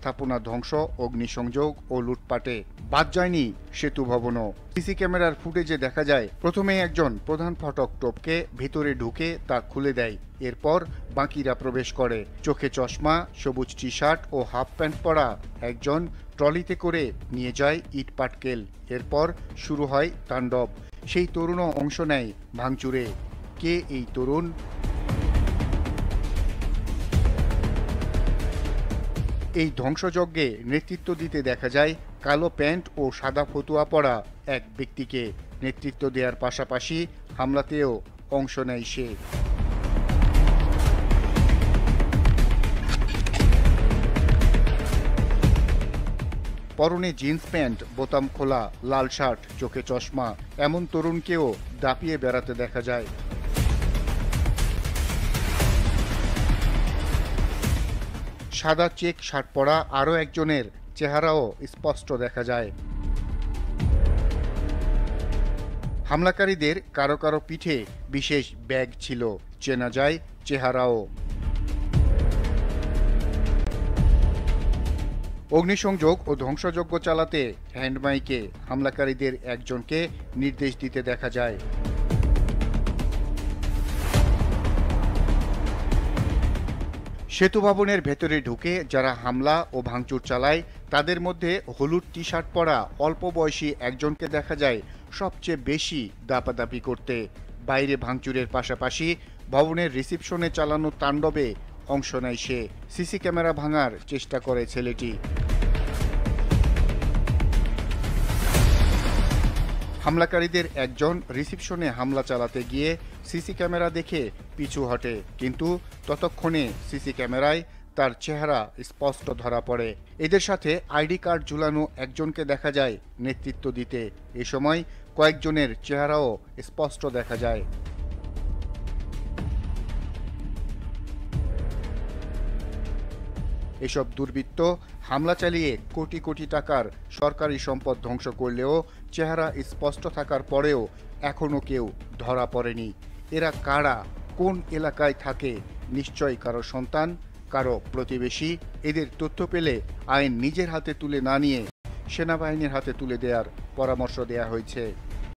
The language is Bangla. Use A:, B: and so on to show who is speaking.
A: স্থাপনা ধ্বংস, অগ্নিসংযোগ ও লুটপাটে বাদ যায়নি সেতু ভবনও। সিসি ক্যামেরার ফুটেজে দেখা যায় প্রথমে একজন প্রধান ফটক টপকে ভেতরে ঢুকে তা খুলে দেয়। এরপর বাকিরা প্রবেশ করে। চোখে চশমা, সবুজ টি শার্ট ও হাফ প্যান্ট পরা একজন ট্রলিতে করে নিয়ে যায় ইট পাটকেল। এরপর শুরু হয় তাণ্ডব। সেই তরুণও অংশ নেয় ভাঙচুরে। কে এই তরুণ? এই ধ্বংসযজ্ঞে নেতৃত্ব দিতে দেখা যায় কালো প্যান্ট ও সাদা ফতুয়া পরা এক ব্যক্তিকে। নেতৃত্ব দেওয়ার পাশাপাশি হামলাতেও অংশ নেয় সে। পরনে জিন্স প্যান্ট, বোতাম খোলা, লাল শার্ট, চোখে চশমা, এমন তরুণকেও দাপিয়ে বেড়াতে দেখা যায়। সাদা চেক শার্ট পরা আরও একজনের চেহারাও স্পষ্ট দেখা যায়। হামলাকারীদের কারো কারো পিঠে বিশেষ ব্যাগ ছিল, চেনা যায় চেহারাও। অগ্নিসংযোগ ও ধ্বংসযজ্ঞ চালাতে হ্যান্ডমাইকে হামলাকারীদের একজনকে নির্দেশ দিতে দেখা যায়। সেতু ভবনের ভেতরে ঢুকে যারা হামলা ও ভাঙচুর চালায় তাদের মধ্যে হলুদ টি শার্ট পরা অল্প বয়সী একজনকে দেখা যায় সবচেয়ে বেশি দাপাদাপি করতে। বাইরে ভাঙচুরের পাশাপাশি ভবনের রিসিপশনে চালানো তাণ্ডবে অংশ নেয় সে। সিসি ক্যামেরা ভাঙার চেষ্টা করে ছেলেটি। হামলাকারীদের একজন রিসিপশনে হামলা চালাতে গিয়ে সিসি ক্যামেরা দেখে পিছু হটে, কিন্তু ততক্ষণে সিসি ক্যামেরায় তার চেহারা স্পষ্ট ধরা পড়ে। এদের সাথে আইডি কার্ড ঝুলানো একজনকে দেখা যায় নেতৃত্ব দিতে। এ সময় কয়েকজনের চেহারাও স্পষ্ট দেখা যায়। এসব দুর্বৃত্ত হামলা চালিয়ে কোটি কোটি টাকার সরকারি সম্পদ ধ্বংস করলেও চেহারা স্পষ্ট থাকার পরেও এখনও কেউ ধরা পড়েনি। এরা কারা, কোন এলাকায় থাকে? নিশ্চয়ই কারো সন্তান, কারো প্রতিবেশী। এদের তথ্য পেলে আইন নিজের হাতে তুলে না নিয়ে সেনাবাহিনীর হাতে তুলে দেওয়ার পরামর্শ দেয়া হয়েছে।